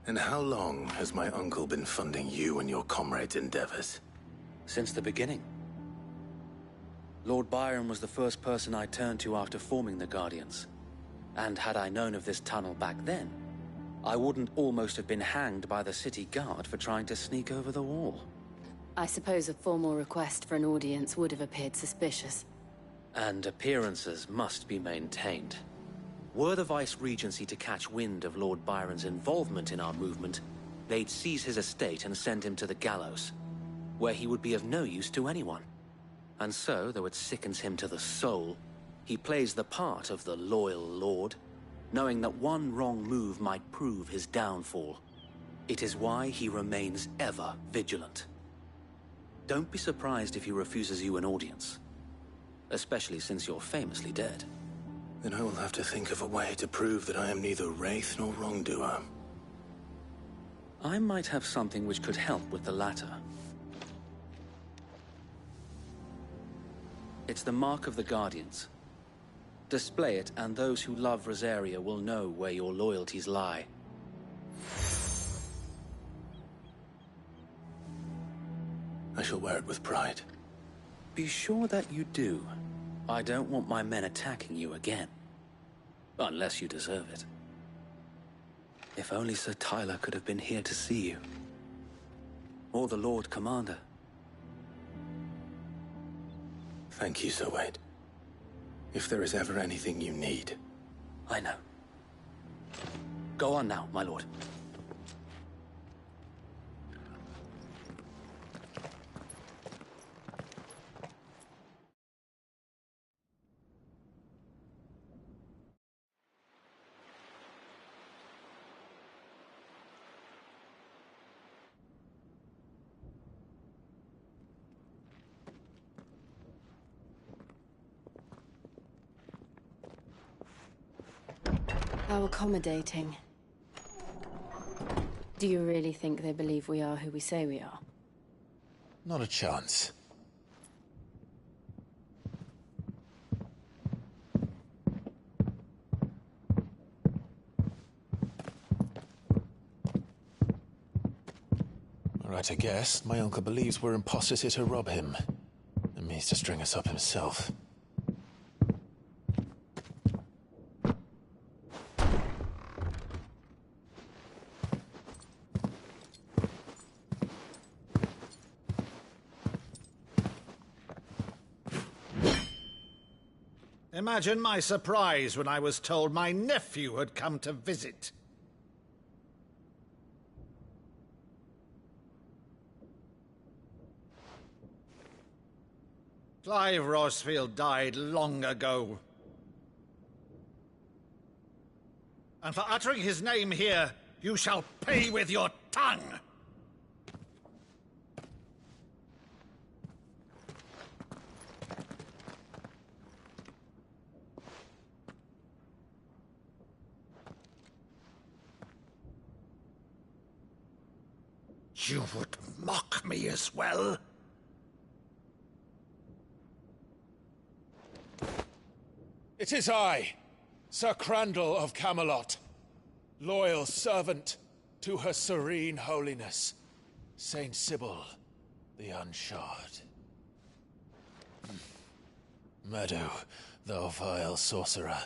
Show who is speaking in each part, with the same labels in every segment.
Speaker 1: And how long has my uncle been funding you and your comrades' endeavors?
Speaker 2: Since the beginning. Lord Byron was the first person I turned to after forming the Guardians. And had I known of this tunnel back then, I wouldn't almost have been hanged by the city guard for trying to sneak over the wall.
Speaker 3: I suppose a formal request for an audience would have appeared suspicious.
Speaker 2: And appearances must be maintained. Were the Vice-Regency to catch wind of Lord Byron's involvement in our movement, they'd seize his estate and send him to the gallows, where he would be of no use to anyone. And so, though it sickens him to the soul, he plays the part of the loyal lord, knowing that one wrong move might prove his downfall. It is why he remains ever vigilant. Don't be surprised if he refuses you an audience, especially since you're famously dead.
Speaker 1: Then I will have to think of a way to prove that I am neither wraith nor wrongdoer.
Speaker 2: I might have something which could help with the latter. It's the Mark of the Guardians. Display it, and those who love Rosaria will know where your loyalties lie.
Speaker 1: I shall wear it with pride.
Speaker 2: Be sure that you do. I don't want my men attacking you again. Unless you deserve it. If only Sir Tyler could have been here to see you. Or the Lord Commander.
Speaker 1: Thank you, Sir Wade. If there is ever anything you need.
Speaker 2: I know. Go on now, my lord.
Speaker 3: How accommodating. Do you really think they believe we are who we say we are?
Speaker 4: Not a chance. Right, I guess. My uncle believes we're imposters here to rob him. And means to string us up himself.
Speaker 5: Imagine my surprise when I was told my nephew had come to visit. Clive Rosfield died long ago. And for uttering his name here, you shall pay with your tongue! You would mock me as well?
Speaker 4: It is I, Sir Crandall of Camelot, loyal servant to Her Serene Holiness, Saint Sybil the Unshod. Meadow, thou vile sorcerer,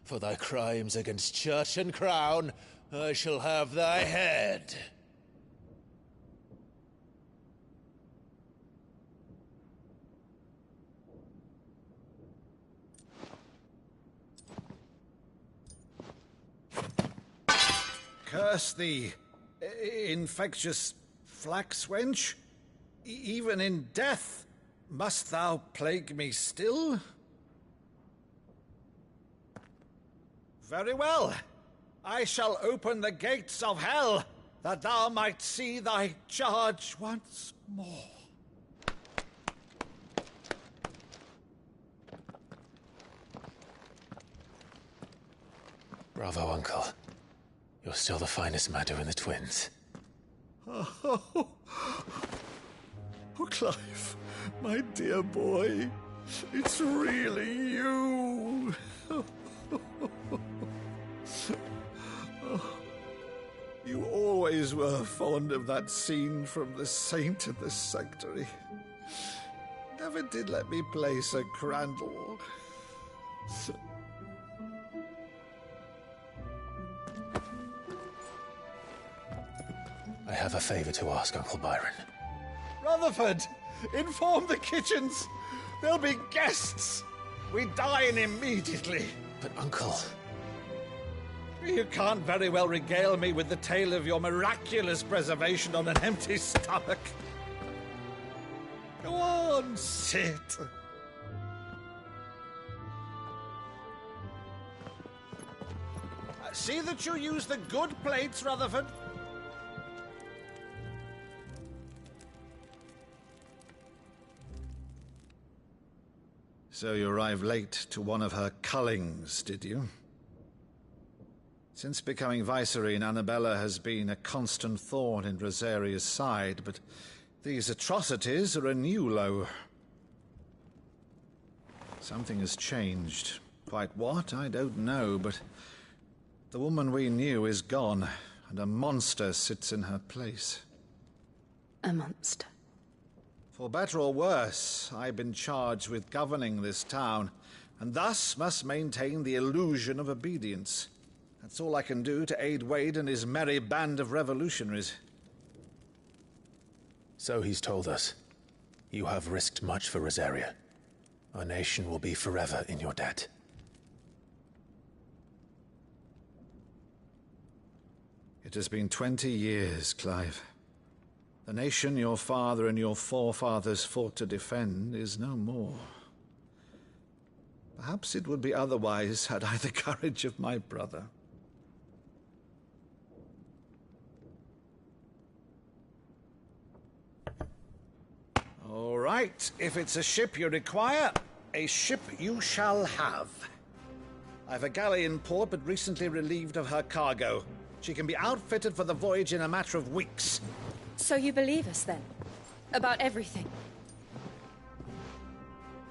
Speaker 4: for thy crimes against church and crown, I shall have thy head.
Speaker 5: Curse thee, infectious flax wench. Even in death, must thou plague me still? Very well. I shall open the gates of hell, that thou might see thy charge once more.
Speaker 4: Bravo, Uncle. You're still the finest Meadow in the twins.
Speaker 5: Oh, Clive, my dear boy, it's really you. You always were fond of that scene from The Saint and the Sanctuary. Never did let me play Sir Crandall.
Speaker 4: I have a favor to ask, Uncle Byron.
Speaker 5: Rutherford, inform the kitchens. There'll be guests. We dine immediately.
Speaker 4: But, Uncle...
Speaker 5: You can't very well regale me with the tale of your miraculous preservation on an empty stomach. Go on, sit. See that you use the good plates, Rutherford. So you arrived late to one of her cullings, did you? Since becoming Vicereine, Annabella has been a constant thorn in Rosaria's side, but these atrocities are a new low. Something has changed. Quite what, I don't know, but the woman we knew is gone, and a monster sits in her place.
Speaker 3: A monster.
Speaker 5: For better or worse, I've been charged with governing this town, and thus must maintain the illusion of obedience. That's all I can do to aid Wade and his merry band of revolutionaries.
Speaker 4: So he's told us. You have risked much for Rosaria. Our nation will be forever in your debt.
Speaker 5: It has been 20 years, Clive. The nation your father and your forefathers fought to defend is no more. Perhaps it would be otherwise had I the courage of my brother. All right, if it's a ship you require, a ship you shall have. I've a galley in port, but recently relieved of her cargo. She can be outfitted for the voyage in a matter of weeks.
Speaker 6: So you believe us, then? About everything?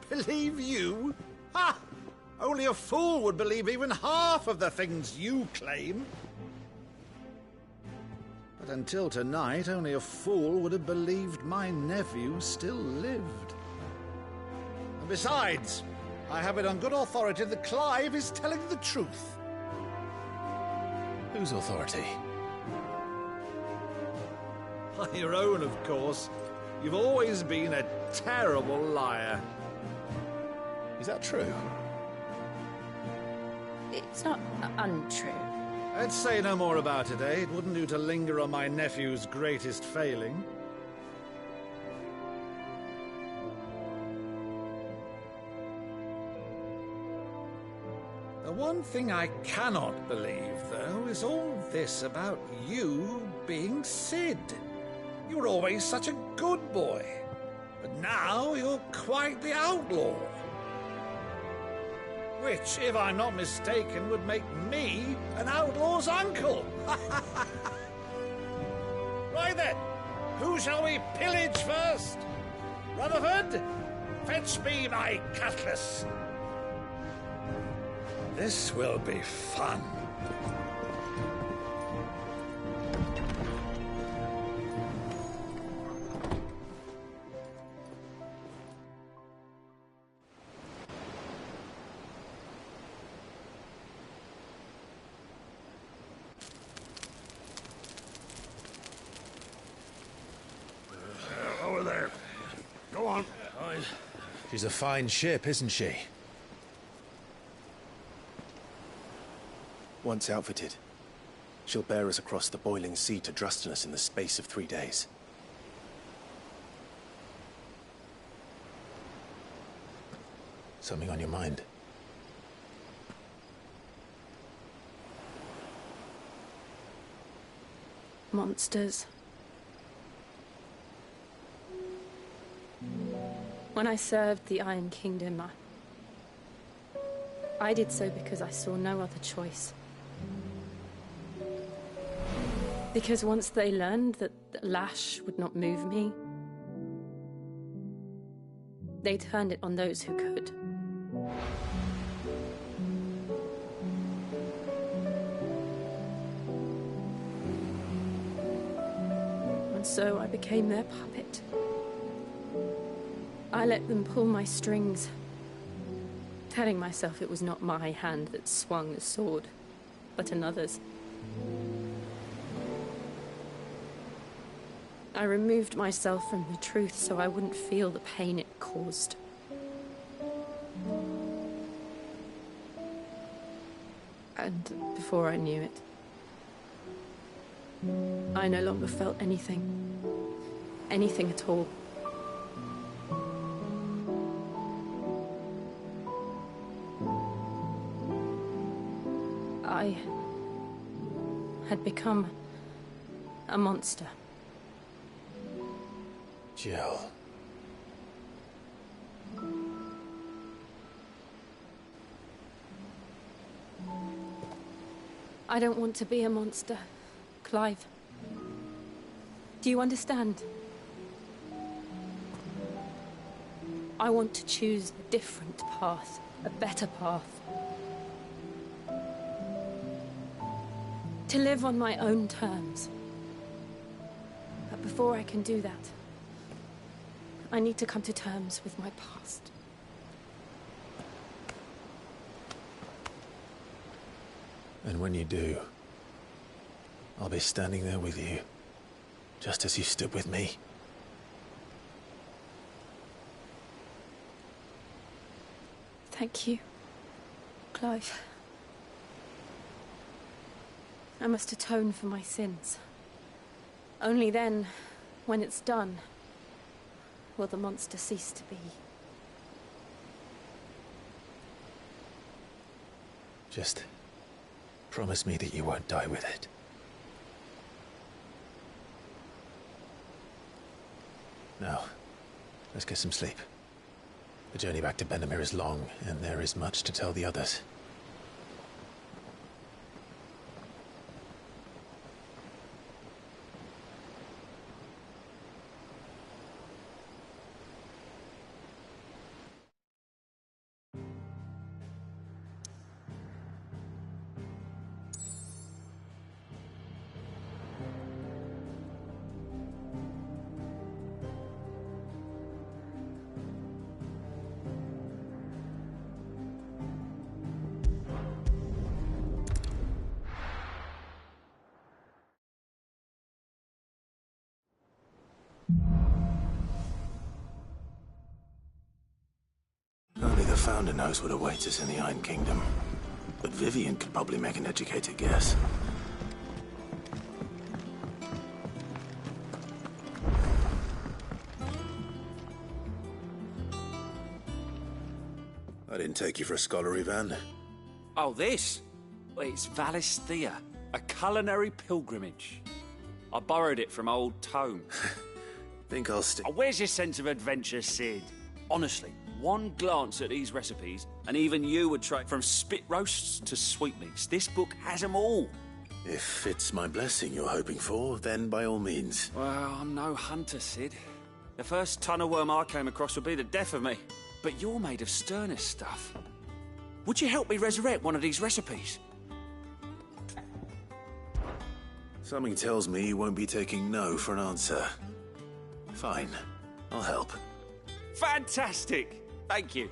Speaker 5: Believe you? Ha! Only a fool would believe even half of the things you claim. But until tonight, only a fool would have believed my nephew still lived. And besides, I have it on good authority that Clive is telling the truth.
Speaker 4: Whose authority?
Speaker 5: Your own, of course. You've always been a terrible liar.
Speaker 4: Is that true?
Speaker 6: It's not untrue.
Speaker 5: Let's say no more about it, eh? It wouldn't do to linger on my nephew's greatest failing. The one thing I cannot believe, though, is all this about you being Cid. You were always such a good boy, but now you're quite the outlaw. Which, if I'm not mistaken, would make me an outlaw's uncle. Right then, who shall we pillage first? Rutherford, fetch me my cutlass. This will be fun.
Speaker 7: Over there. Go on.
Speaker 4: She's a fine ship, isn't she?
Speaker 1: Once outfitted, she'll bear us across the boiling sea to Drustinus in the space of 3 days.
Speaker 4: Something on your mind?
Speaker 6: Monsters. When I served the Iron Kingdom, I did so because I saw no other choice. Because once they learned that the lash would not move me, they turned it on those who could. And so I became their puppet. I let them pull my strings, telling myself it was not my hand that swung the sword, but another's. I removed myself from the truth so I wouldn't feel the pain it caused. And before I knew it, I no longer felt anything. Anything at all. I had become a monster.
Speaker 4: Jill.
Speaker 6: I don't want to be a monster, Clive. Do you understand? I want to choose a different path, a better path. To live on my own terms. But before I can do that, I need to come to terms with my past.
Speaker 4: And when you do, I'll be standing there with you, just as you stood with me.
Speaker 6: Thank you, Clive. I must atone for my sins. Only then, when it's done, will the monster cease to be.
Speaker 4: Just promise me that you won't die with it. Now, let's get some sleep. The journey back to Benamir is long, and there is much to tell the others.
Speaker 1: Only the Founder knows what awaits us in the Iron Kingdom. But Vivian could probably make an educated guess. I didn't take you for a scholar, Ivan.
Speaker 8: Oh, this? Well, it's Valisthea, a culinary pilgrimage. I borrowed it from old Tome.
Speaker 1: Think I'll stick...
Speaker 8: Oh, where's your sense of adventure, Sid? Honestly, one glance at these recipes, and even you would try from spit roasts to sweetmeats. This book has them all.
Speaker 1: If it's my blessing you're hoping for, then by all means.
Speaker 8: Well, I'm no hunter, Sid. The first tunnel worm I came across would be the death of me. But you're made of sterner stuff. Would you help me resurrect one of these recipes?
Speaker 1: Something tells me you won't be taking no for an answer. Fine, I'll help.
Speaker 8: Fantastic! Thank you.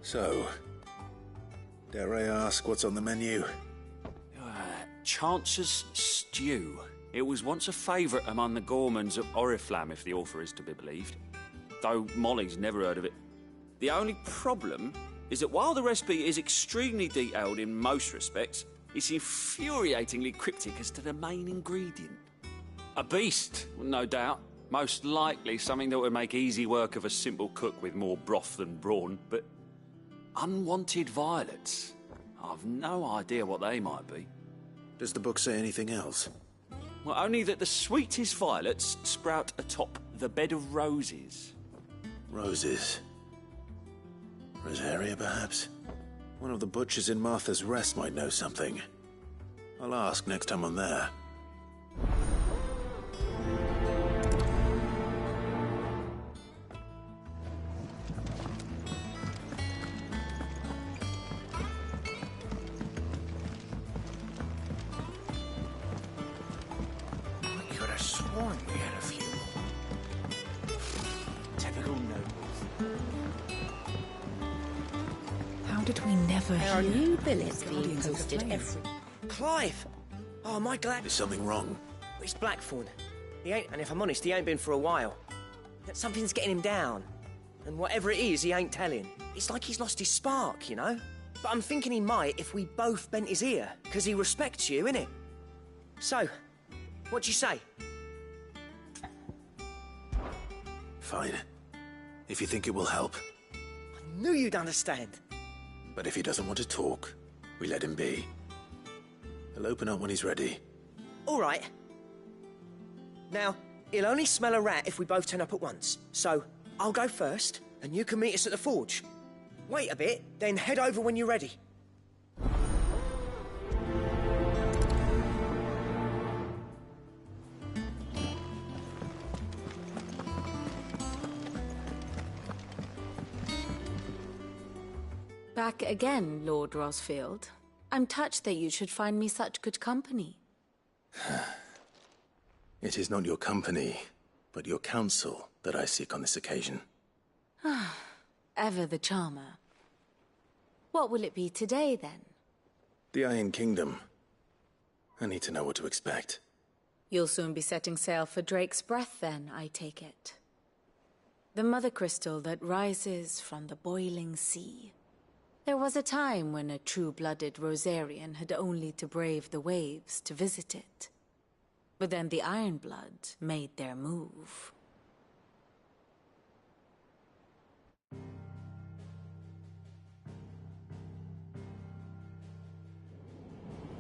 Speaker 1: So, dare I ask what's on the menu?
Speaker 8: Chance's Stew. It was once a favourite among the Gormans of Oriflamme, if the author is to be believed. Though Molly's never heard of it. The only problem is that while the recipe is extremely detailed in most respects, it's infuriatingly cryptic as to the main ingredient. A beast, no doubt. Most likely something that would make easy work of a simple cook with more broth than brawn, but unwanted violets. I've no idea what they might be.
Speaker 1: Does the book say anything else?
Speaker 8: Well, only that the sweetest violets sprout atop the bed of roses.
Speaker 1: Roses. Rosaria, perhaps? One of the butchers in Martha's Rest might know something. I'll ask next time I'm there.
Speaker 7: I could have sworn we had a few
Speaker 9: Typical nobles.
Speaker 10: How did we never
Speaker 11: There are
Speaker 10: hear
Speaker 11: new
Speaker 10: of
Speaker 11: billets
Speaker 10: these
Speaker 11: being
Speaker 10: Guardians of the
Speaker 11: posted
Speaker 10: Flame?
Speaker 11: every...
Speaker 9: Clive! Oh, my glad...
Speaker 1: Is something wrong?
Speaker 9: It's Blackthorn. He ain't, and if I'm honest, he ain't been for a while. Something's getting him down. And whatever it is, he ain't telling. It's like he's lost his spark, you know? But I'm thinking he might if we both bent his ear, because he respects you, innit? So, what do you say?
Speaker 1: Fine. If you think it will help.
Speaker 9: I knew you'd understand.
Speaker 1: But if he doesn't want to talk, we let him be. He'll open up when he's ready.
Speaker 9: All right. Now, he'll only smell a rat if we both turn up at once. So, I'll go first, and you can meet us at the forge. Wait a bit, then head over when you're ready.
Speaker 10: Back again, Lord Rosfield. I'm touched that you should find me such good company.
Speaker 1: It is not your company, but your counsel that I seek on this occasion.
Speaker 10: Ever the charmer. What will it be today, then?
Speaker 1: The Iron Kingdom. I need to know what to expect.
Speaker 10: You'll soon be setting sail for Drake's Breath, then, I take it. The mother crystal that rises from the boiling sea. There was a time when a true-blooded Rosarian had only to brave the waves to visit it. But then the Ironblood made their move.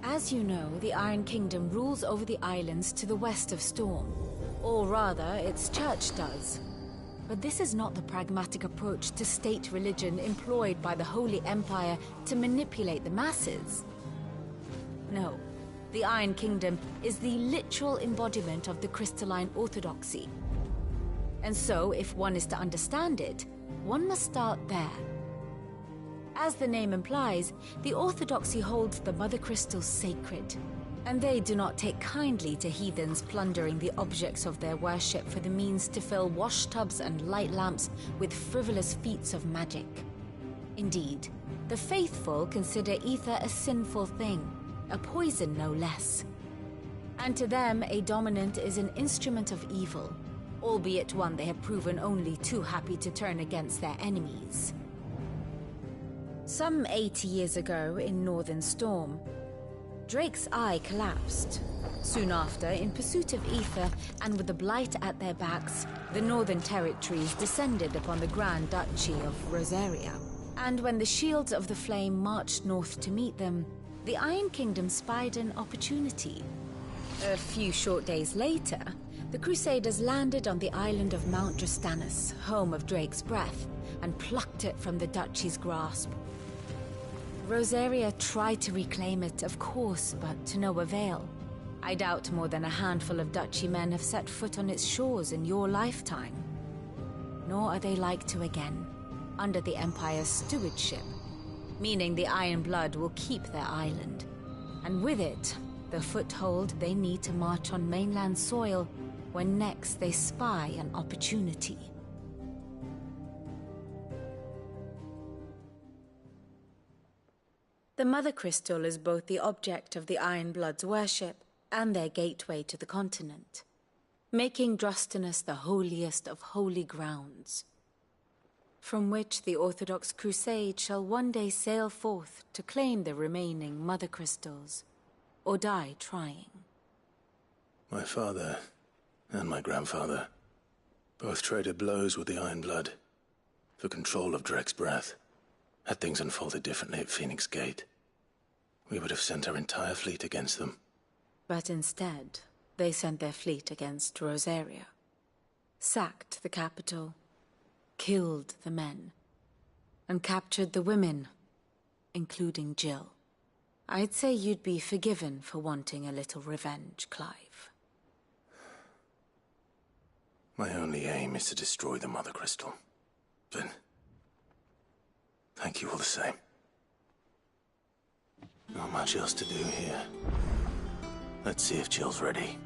Speaker 10: As you know, the Iron Kingdom rules over the islands to the west of Storm. Or rather, its church does. But this is not the pragmatic approach to state religion employed by the Holy Empire to manipulate the masses. No, the Iron Kingdom is the literal embodiment of the crystalline orthodoxy. And so, if one is to understand it, one must start there. As the name implies, the orthodoxy holds the Mother Crystals sacred, and they do not take kindly to heathens plundering the objects of their worship for the means to fill washtubs and light lamps with frivolous feats of magic. Indeed, the faithful consider ether a sinful thing, a poison no less. And to them, a dominant is an instrument of evil, albeit one they have proven only too happy to turn against their enemies. Some 80 years ago in Northern Storm, Drake's eye collapsed. Soon after, in pursuit of ether and with the Blight at their backs, the Northern Territories descended upon the Grand Duchy of Rosaria. And when the Shields of the Flame marched north to meet them, the Iron Kingdom spied an opportunity. A few short days later, the Crusaders landed on the island of Mount Drastanus, home of Drake's Breath, and plucked it from the Duchy's grasp. Rosaria tried to reclaim it, of course, but to no avail. I doubt more than a handful of Duchy men have set foot on its shores in your lifetime. Nor are they like to again, under the Empire's stewardship, meaning the Iron Blood will keep their island, and with it, the foothold they need to march on mainland soil when next they spy an opportunity. The Mother Crystal is both the object of the Iron Blood's worship and their gateway to the continent, making Drastanus the holiest of holy grounds, from which the Orthodox Crusade shall one day sail forth to claim the remaining Mother Crystals, or die trying.
Speaker 1: My father and my grandfather both traded blows with the Iron Blood for control of Drake's Breath. Had things unfolded differently at Phoenix Gate, we would have sent our entire fleet against them.
Speaker 10: But instead, they sent their fleet against Rosaria, sacked the capital, killed the men, and captured the women, including Jill. I'd say you'd be forgiven for wanting a little revenge, Clive.
Speaker 1: My only aim is to destroy the Mother Crystal. But thank you all the same. Not much else to do here. Let's see if Jill's ready.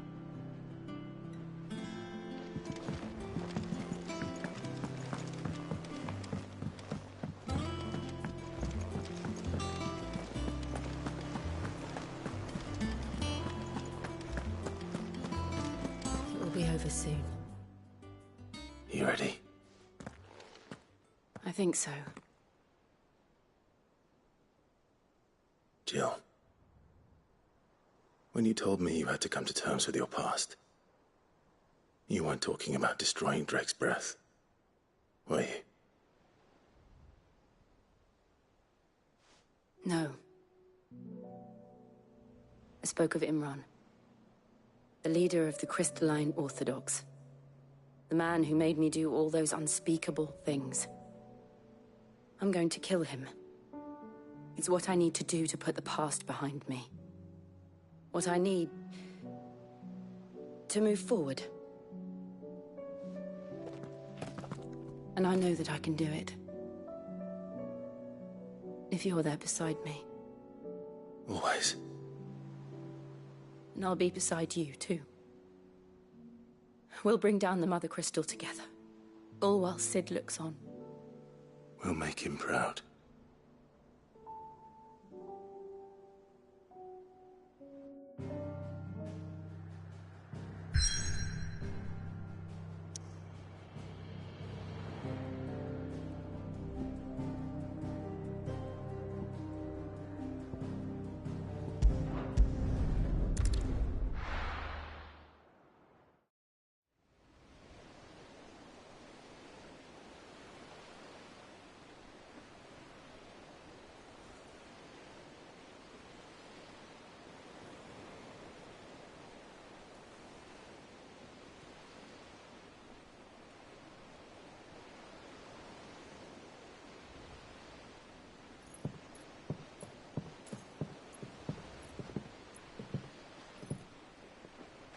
Speaker 3: be over soon.
Speaker 1: You ready?
Speaker 3: I think so.
Speaker 1: Jill. When you told me you had to come to terms with your past, you weren't talking about destroying Drake's breath, were you?
Speaker 3: No. I spoke of Imran, the leader of the Crystalline Orthodox. The man who made me do all those unspeakable things. I'm going to kill him. It's what I need to do to put the past behind me. What I need to move forward. And I know that I can do it. If you're there beside me.
Speaker 1: Always.
Speaker 3: And I'll be beside you, too. We'll bring down the Mother Crystal together. All while Sid looks on.
Speaker 1: We'll make him proud.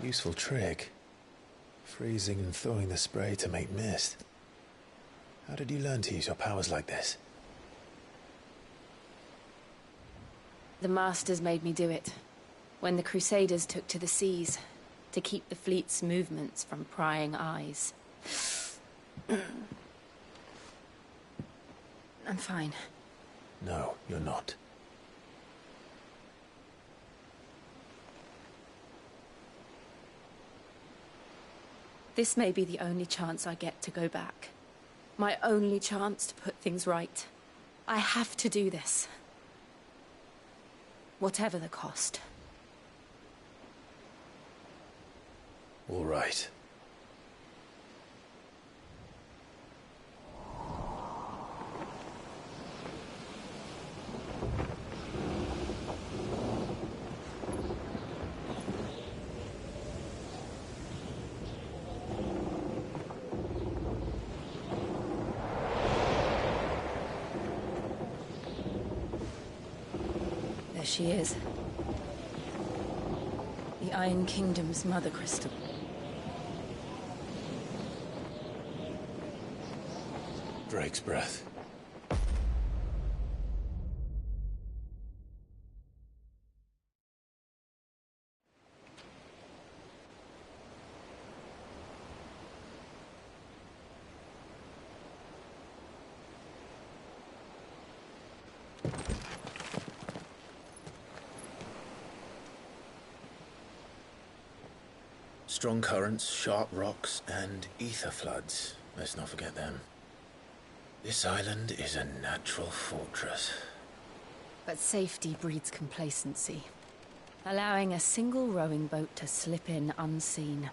Speaker 4: Useful trick. Freezing and thawing the spray to make mist. How did you learn to use your powers like this?
Speaker 3: The Masters made me do it. When the Crusaders took to the seas, to keep the fleet's movements from prying eyes. I'm fine.
Speaker 4: No, you're not.
Speaker 3: This may be the only chance I get to go back. My only chance to put things right. I have to do this. Whatever the cost.
Speaker 4: All right.
Speaker 3: There she is. The Iron Kingdom's Mother Crystal.
Speaker 4: Drake's breath.
Speaker 1: Strong currents, sharp rocks, and ether floods. Let's not forget them. This island is a natural fortress.
Speaker 3: But safety breeds complacency. Allowing a single rowing boat to slip in unseen.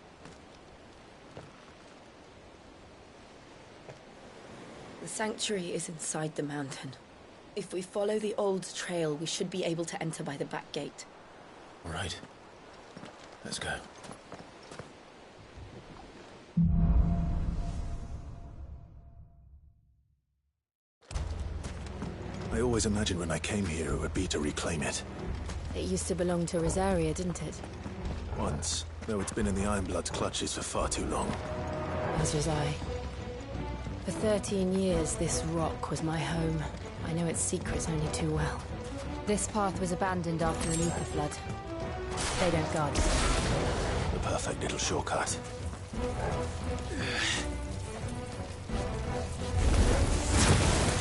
Speaker 3: The sanctuary is inside the mountain. If we follow the old trail, we should be able to enter by the back gate.
Speaker 1: All right. Let's go. I always imagined when I came here it would be to reclaim it.
Speaker 3: It used to belong to Rosaria, didn't it?
Speaker 1: Once, though it's been in the Ironblood's clutches for far too long.
Speaker 3: As was I. For 13 years, this rock was my home. I know its secrets only too well. This path was abandoned after an ether flood. They don't guard it.
Speaker 1: The perfect little shortcut.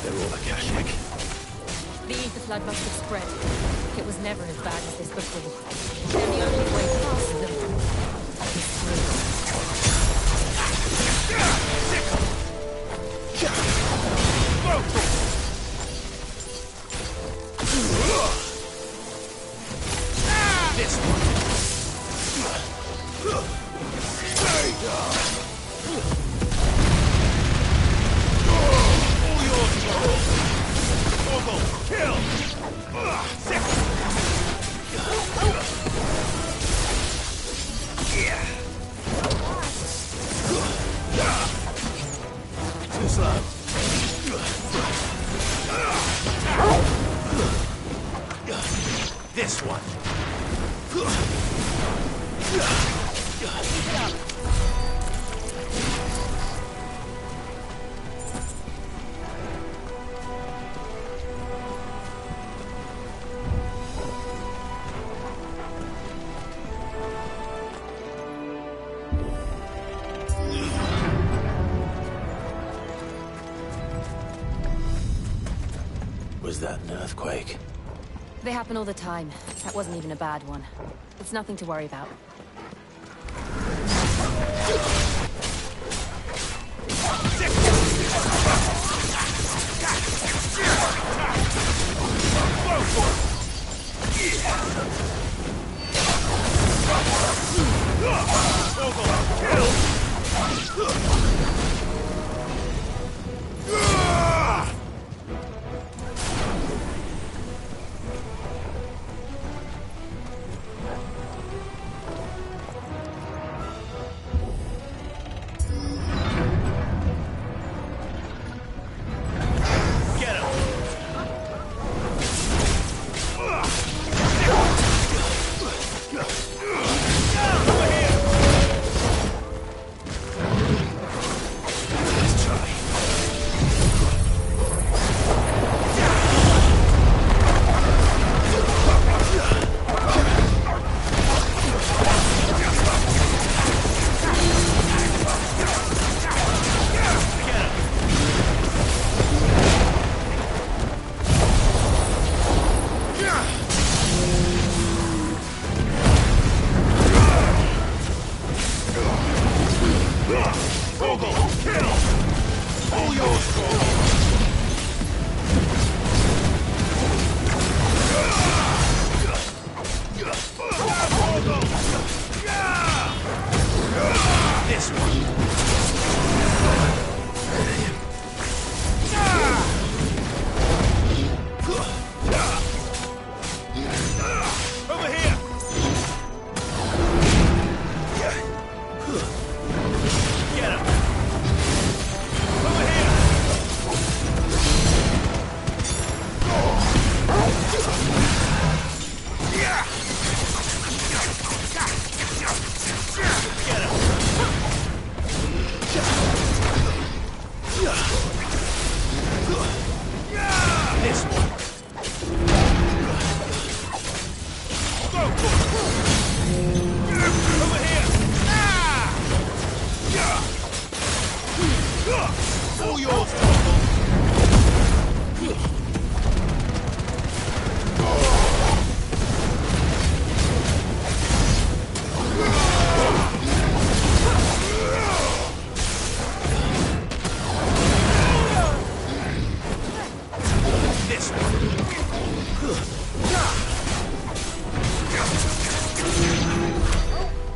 Speaker 1: They're all Akashic.
Speaker 3: The ether flood must have spread. It was never as bad as this before. And the only way past them is through.
Speaker 4: This one.
Speaker 1: Was that an earthquake?
Speaker 3: They happen all the time. That wasn't even a bad one. It's nothing to worry about.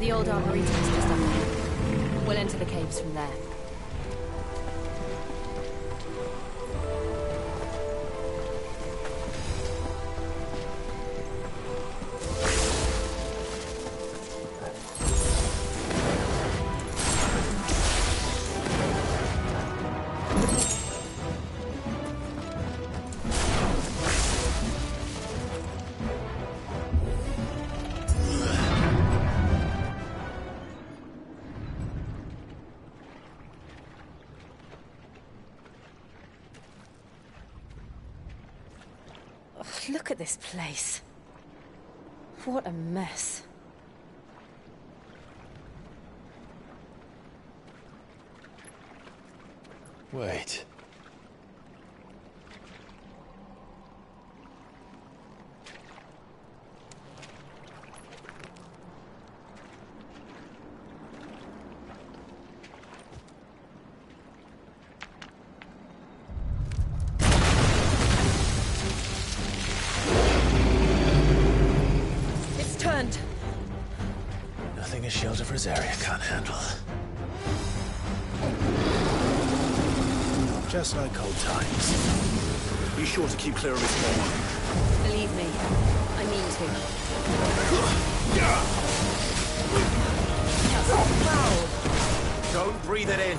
Speaker 3: The old armory is just up there. We'll enter the caves from there. Look at this place. What a mess.
Speaker 4: Wait. Nothing a shield of Rosaria can't handle.
Speaker 1: Just like old times.
Speaker 7: Be sure to keep clear of his wall.
Speaker 3: Believe me, I mean to.
Speaker 7: Don't breathe it in.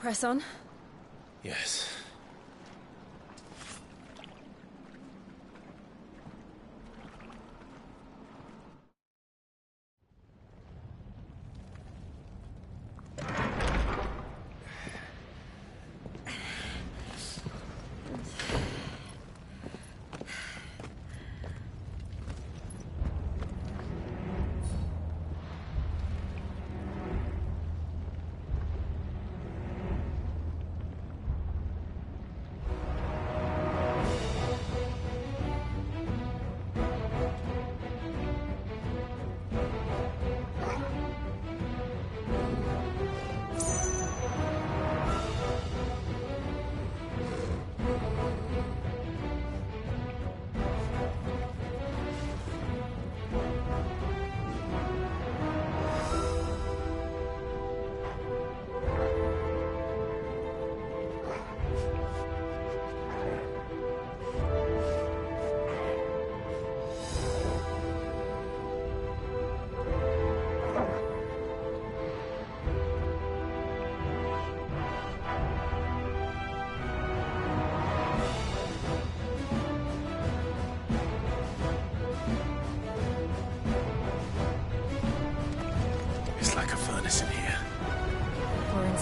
Speaker 6: Press on.
Speaker 1: Yes.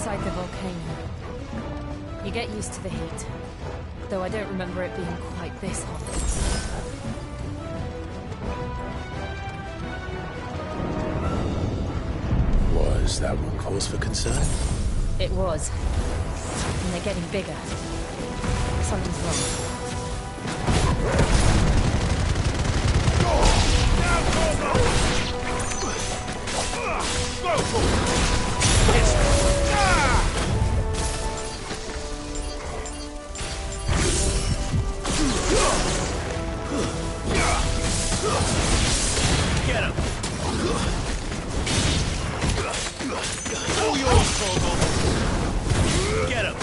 Speaker 6: inside the volcano. You get used to the heat, though I don't remember it being quite this hot.
Speaker 1: Was that one cause for concern?
Speaker 6: It was. And they're getting bigger. Something's wrong.
Speaker 7: Get him! All yours, Torgal! Get him!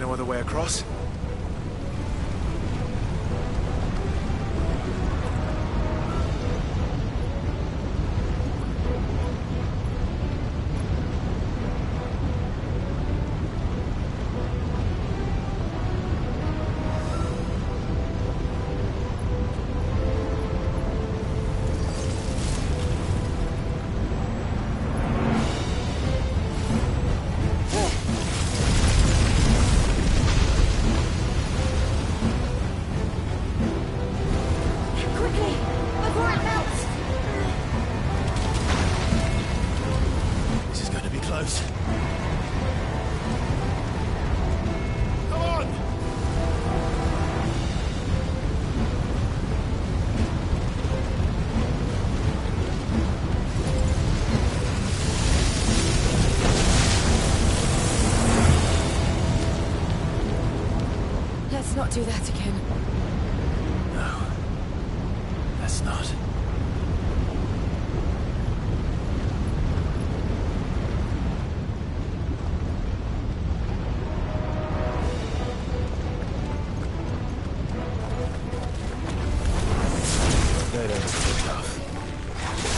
Speaker 7: no other way across?
Speaker 3: Let's not do that again.
Speaker 1: No. Let's not. They don't look tough.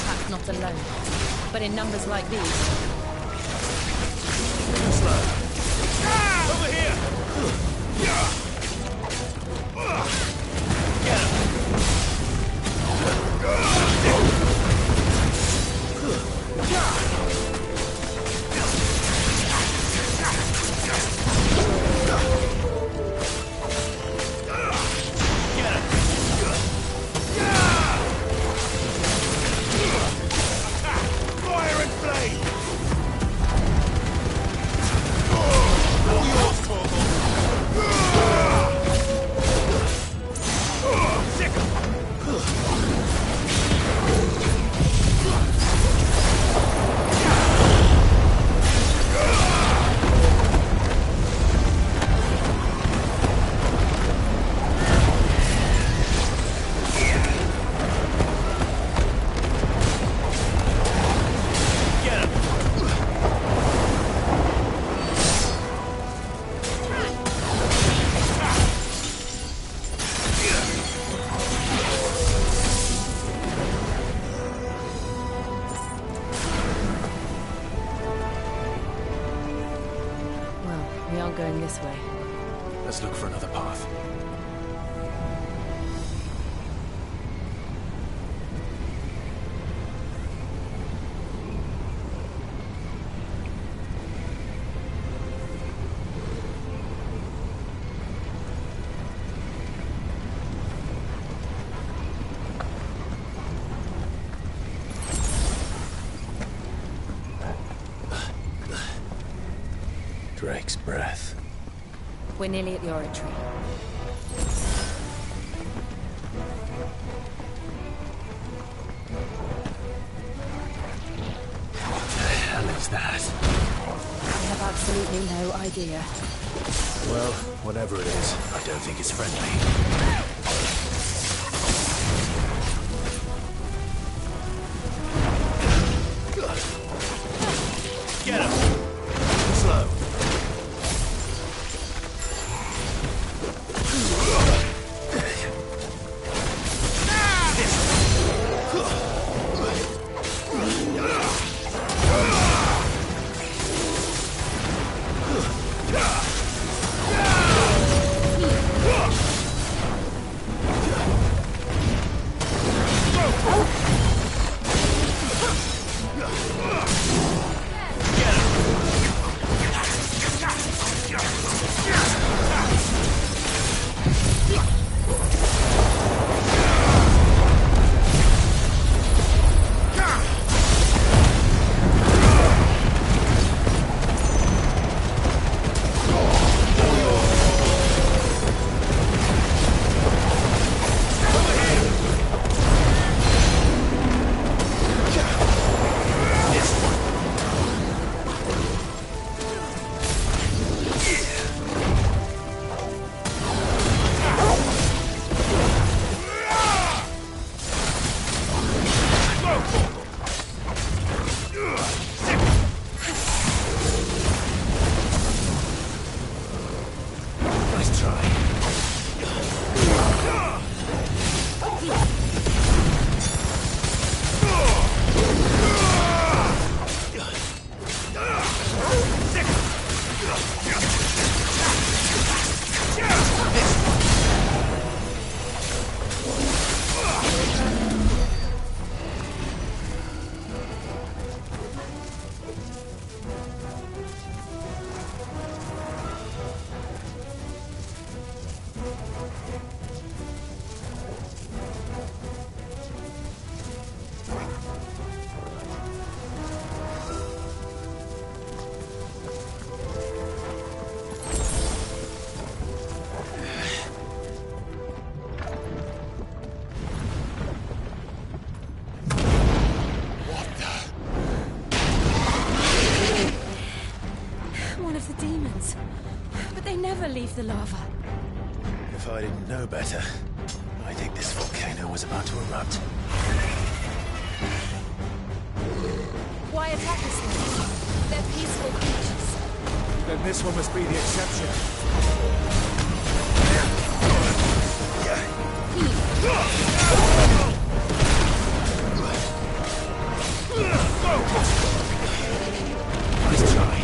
Speaker 3: Perhaps not alone, but in numbers like these.
Speaker 7: Slow. Over here! Get him!
Speaker 3: Going this way.
Speaker 1: Let's look for another path. Drake's breath.
Speaker 3: We're nearly at the oratory.
Speaker 1: What the hell is that?
Speaker 3: I have absolutely no idea.
Speaker 1: Well, whatever it is, I don't think it's friendly.
Speaker 7: Get him! Slow.
Speaker 10: leave the lava.
Speaker 1: If I didn't know better, I think this volcano was about to erupt.
Speaker 10: Why attack us then? They're peaceful creatures.
Speaker 7: Then this one must be the exception.
Speaker 1: Nice try.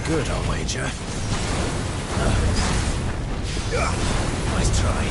Speaker 1: Good, I'll wager. Nice try.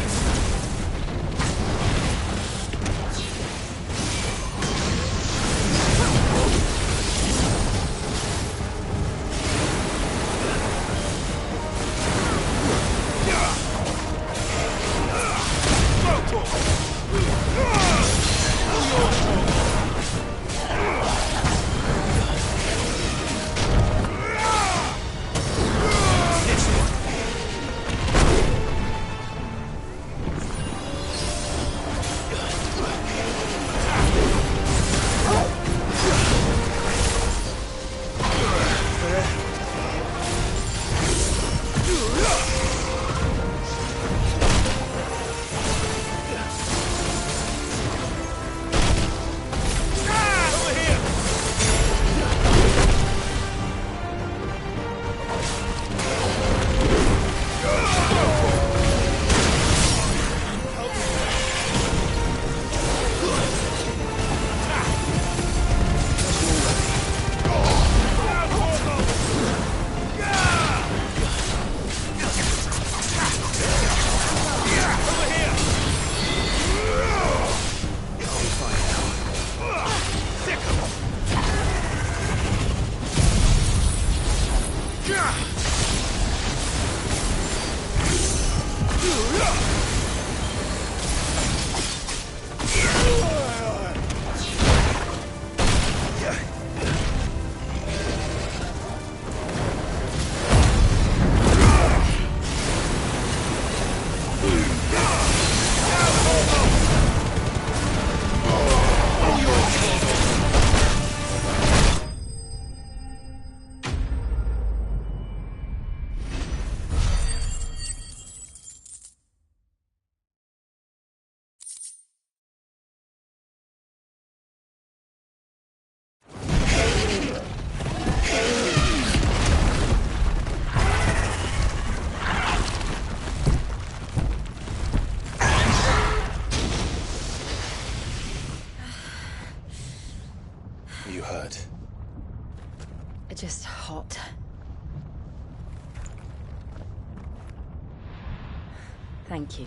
Speaker 1: You hurt?
Speaker 3: Just hot. Thank you.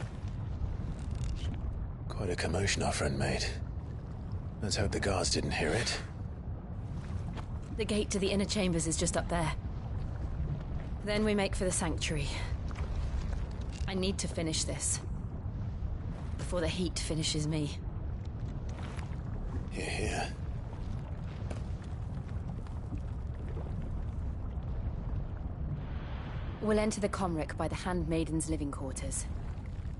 Speaker 1: Quite a commotion our friend made. Let's hope the guards didn't hear it.
Speaker 3: The gate to the inner chambers is just up there. Then we make for the sanctuary. I need to finish this. Before the heat finishes me.
Speaker 1: Here, here.
Speaker 3: We'll enter the Comric by the Handmaiden's living quarters.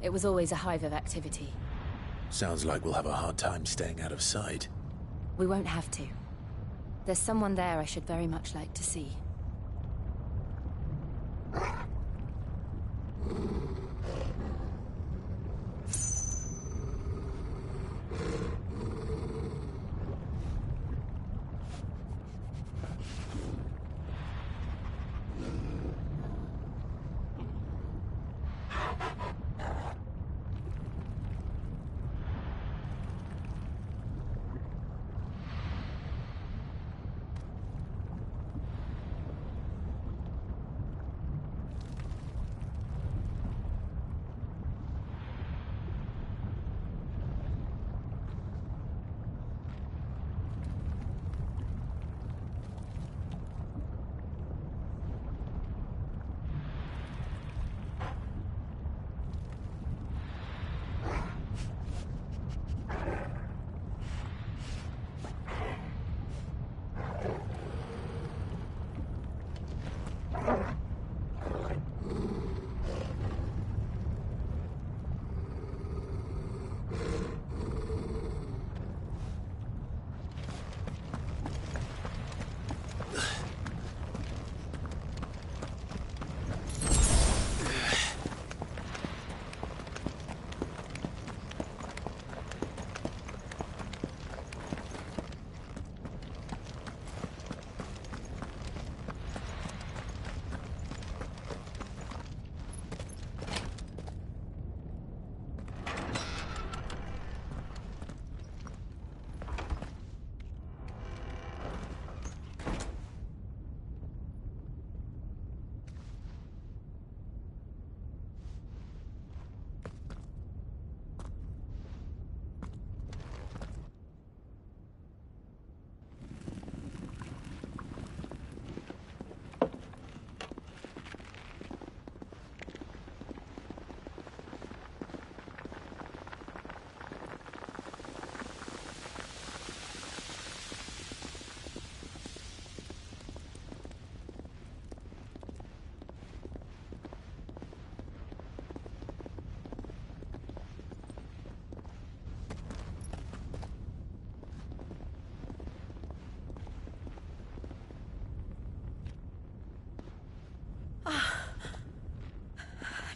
Speaker 3: It was always a hive of activity.
Speaker 1: Sounds like we'll have a hard time staying out of sight.
Speaker 3: We won't have to. There's someone there I should very much like to see.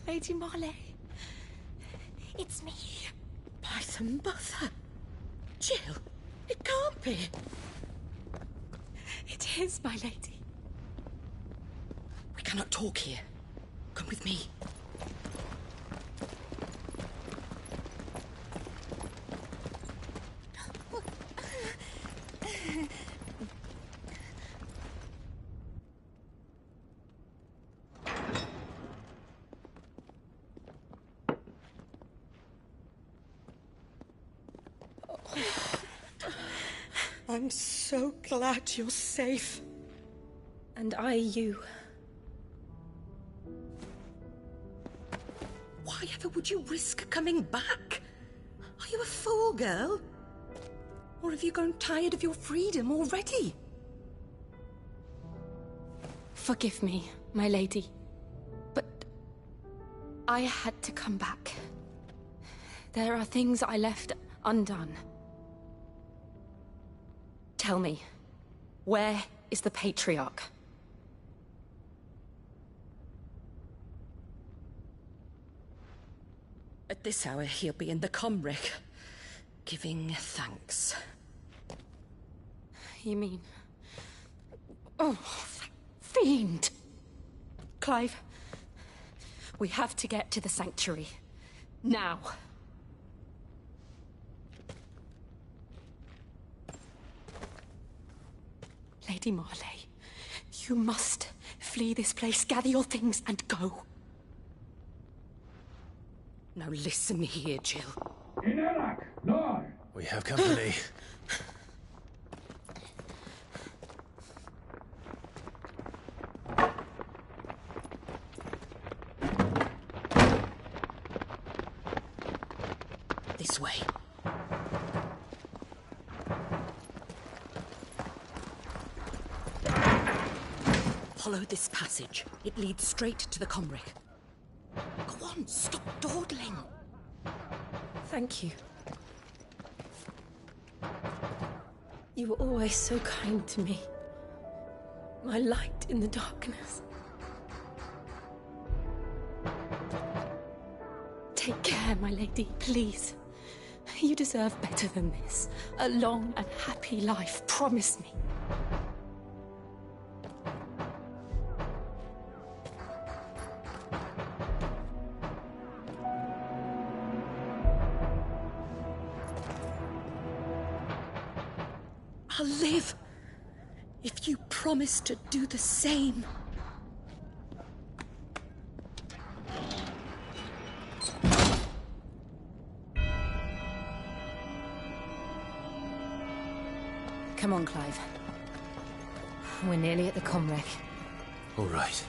Speaker 6: Lady Marley. It's me. By the mother. Jill, it can't be. It is, my lady. We cannot talk here. Come with me. I'm so glad you're safe. And I you. Why ever would you risk coming back? Are you a fool, girl? Or have you grown tired of your freedom already?
Speaker 3: Forgive me, my lady. But I had to come back. There are things I left undone. Tell me, where is the Patriarch?
Speaker 6: At this hour, he'll be in the Comric, giving thanks.
Speaker 3: You mean... Oh, fiend! Clive, we have to get to the sanctuary. Now. Lady Marley, you must flee this place, gather your things, and go.
Speaker 6: Now listen here, Jill.
Speaker 1: We have company.
Speaker 11: This way. Follow this passage. It leads straight to the Comric. Go on, stop dawdling.
Speaker 6: Thank you. You were always so kind to me. My light in the darkness. Take care, my lady, please. You deserve better than this. A long and happy life, promise me. I'll live if you promise to do the same.
Speaker 10: Come on, Clive. We're nearly at the Comrec.
Speaker 2: All right.